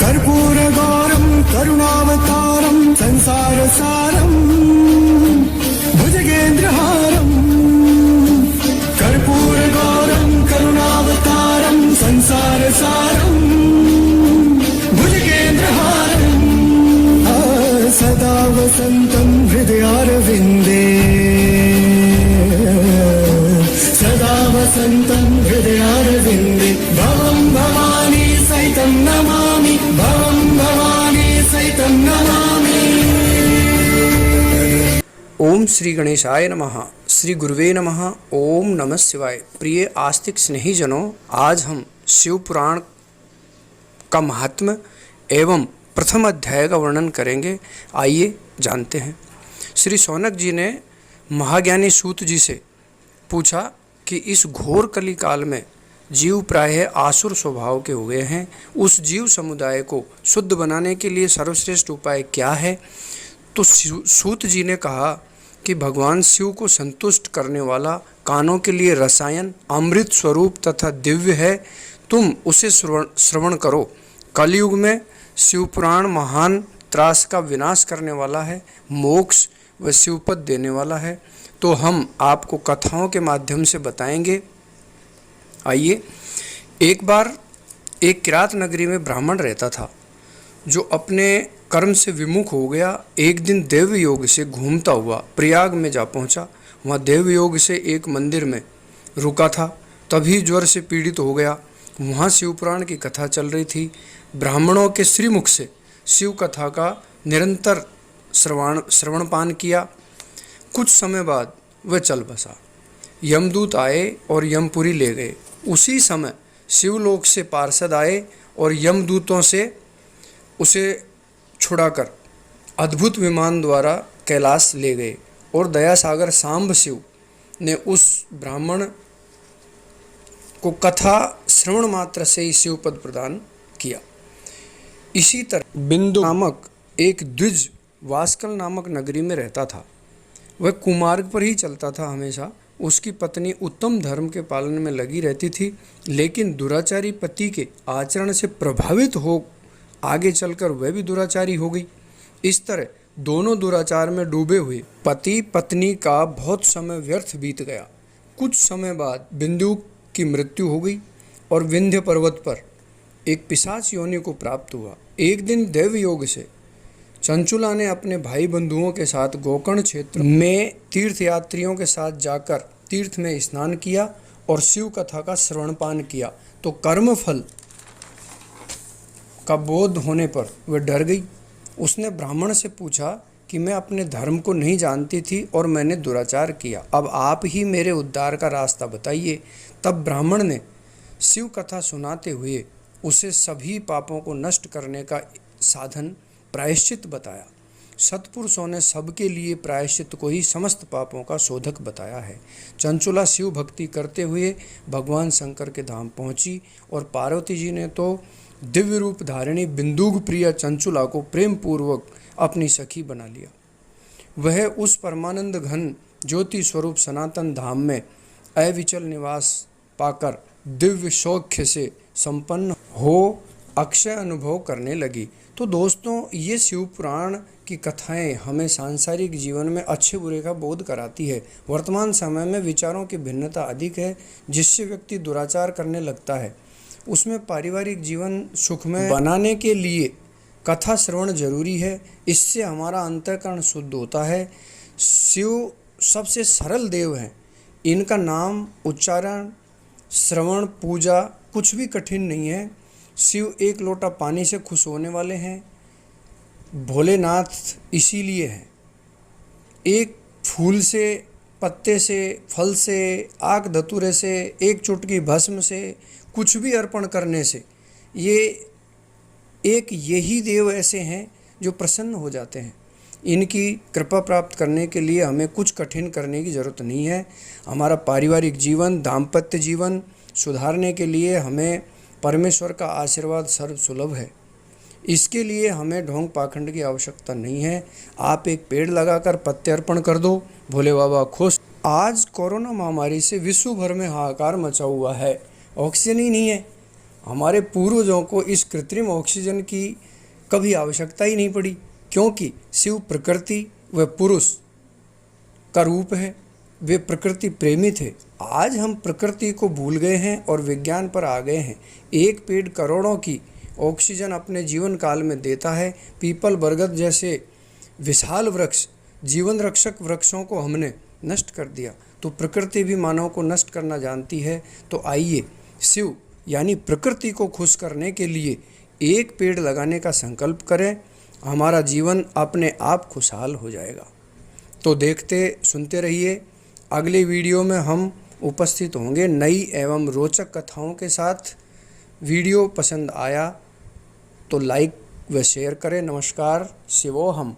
कर्पूरगौरं करुणावतारं संसारसारं भुजगेन्द्रहारं कर्पूरगौरं करुणावतारं संसारसारं भुजगेन्द्रहारं सदा वसन्तं हृदयारविन्दे सदा वसन्तं हृदयारविन्दे भवं भवानी सहितं नमामि भवं भवानी सहितं नमामि। ओम श्री गणेशाय नमः। श्री गुरुवे नमः। ओम नमः शिवाय। प्रिय आस्तिक स्नेहीजनों, आज हम शिव पुराण का महात्म्य एवं प्रथम अध्याय का वर्णन करेंगे। आइए जानते हैं। श्री शौनक जी ने महाज्ञानी सूत जी से पूछा कि इस घोर कली काल में जीव प्रायः आसुर स्वभाव के हो गए हैं, उस जीव समुदाय को शुद्ध बनाने के लिए सर्वश्रेष्ठ उपाय क्या है? तो सूत जी ने कहा कि भगवान शिव को संतुष्ट करने वाला कानों के लिए रसायन अमृत स्वरूप तथा दिव्य है, तुम उसे श्रवण करो। कलयुग में शिव पुराण महान त्रास का विनाश करने वाला है, मोक्ष व शिवपद देने वाला है। तो हम आपको कथाओं के माध्यम से बताएंगे। आइए। एक बार एक किरात नगरी में ब्राह्मण रहता था जो अपने कर्म से विमुख हो गया। एक दिन देव योग से घूमता हुआ प्रयाग में जा पहुंचा। वहाँ देव योग से एक मंदिर में रुका था, तभी ज्वर से पीड़ित हो गया। वहाँ शिवपुराण की कथा चल रही थी। ब्राह्मणों के श्रीमुख से शिव कथा का निरंतर श्रवणपान किया। कुछ समय बाद वह चल बसा। यमदूत आए और यमपुरी ले गए। उसी समय शिवलोक से पार्षद आए और यमदूतों से उसे छुड़ाकर अद्भुत विमान द्वारा कैलाश ले गए और दयासागर सांब शिव ने उस ब्राह्मण को कथा श्रवण मात्र से ही शिवपद प्रदान किया। इसी तरह बिंदु नामक एक द्विज वास्कल नामक नगरी में रहता था। वह कुमार्ग पर ही चलता था हमेशा। उसकी पत्नी उत्तम धर्म के पालन में लगी रहती थी, लेकिन दुराचारी पति के आचरण से प्रभावित हो आगे चलकर वह भी दुराचारी हो गई। इस तरह दोनों दुराचार में डूबे हुए पति पत्नी का बहुत समय व्यर्थ बीत गया। कुछ समय बाद बिंदु की मृत्यु हो गई और विंध्य पर्वत पर एक पिशाच योनि को प्राप्त हुआ। एक दिन देव योग से चंचुला ने अपने भाई बंधुओं के साथ गोकर्ण क्षेत्र में तीर्थयात्रियों के साथ जाकर तीर्थ में स्नान किया और शिव कथा का श्रवणपान किया। तो कर्म फल का बोध होने पर वह डर गई। उसने ब्राह्मण से पूछा कि मैं अपने धर्म को नहीं जानती थी और मैंने दुराचार किया, अब आप ही मेरे उद्धार का रास्ता बताइए। तब ब्राह्मण ने शिव कथा सुनाते हुए उसे सभी पापों को नष्ट करने का साधन प्रायश्चित बताया। सत्पुरुषों ने सबके लिए प्रायश्चित को ही समस्त पापों का शोधक बताया है। चंचुला शिव भक्ति करते हुए भगवान शंकर के धाम पहुंची और पार्वती जी ने तो दिव्य रूप धारिणी बिंदुग प्रिया चंचुला को प्रेम पूर्वक अपनी सखी बना लिया। वह उस परमानंद घन ज्योति स्वरूप सनातन धाम में अविचल निवास पाकर दिव्य सौख्य से संपन्न हो अक्षय अनुभव करने लगी। तो दोस्तों, ये शिव पुराण की कथाएं हमें सांसारिक जीवन में अच्छे बुरे का बोध कराती है। वर्तमान समय में विचारों की भिन्नता अधिक है, जिससे व्यक्ति दुराचार करने लगता है। उसमें पारिवारिक जीवन सुखमय बनाने के लिए कथा श्रवण जरूरी है। इससे हमारा अंतःकरण शुद्ध होता है। शिव सबसे सरल देव हैं। इनका नाम उच्चारण श्रवण पूजा कुछ भी कठिन नहीं है। शिव एक लोटा पानी से खुश होने वाले हैं। भोलेनाथ इसीलिए हैं। एक फूल से, पत्ते से, फल से, आक धतूरे से, एक चुटकी भस्म से, कुछ भी अर्पण करने से यही देव ऐसे हैं जो प्रसन्न हो जाते हैं। इनकी कृपा प्राप्त करने के लिए हमें कुछ कठिन करने की ज़रूरत नहीं है। हमारा पारिवारिक जीवन, दाम्पत्य जीवन सुधारने के लिए हमें परमेश्वर का आशीर्वाद सर्व सुलभ है। इसके लिए हमें ढोंग पाखंड की आवश्यकता नहीं है। आप एक पेड़ लगाकर पत्ते अर्पण कर दो, भोले बाबा खुश। आज कोरोना महामारी से विश्व भर में हाहाकार मचा हुआ है। ऑक्सीजन ही नहीं है, हमारे पूर्वजों को इस कृत्रिम ऑक्सीजन की कभी आवश्यकता ही नहीं पड़ी, क्योंकि शिव प्रकृति व पुरुष का रूप है, वे प्रकृति प्रेमी थे। आज हम प्रकृति को भूल गए हैं और विज्ञान पर आ गए हैं। एक पेड़ करोड़ों की ऑक्सीजन अपने जीवन काल में देता है। पीपल, बरगद जैसे विशाल वृक्ष, जीवन रक्षक वृक्षों को हमने नष्ट कर दिया, तो प्रकृति भी मानव को नष्ट करना जानती है। तो आइए शिव यानी प्रकृति को खुश करने के लिए एक पेड़ लगाने का संकल्प करें, हमारा जीवन अपने आप खुशहाल हो जाएगा। तो देखते सुनते रहिए। अगले वीडियो में हम उपस्थित होंगे नई एवं रोचक कथाओं के साथ। वीडियो पसंद आया तो लाइक व शेयर करें। नमस्कार। शिवोहम।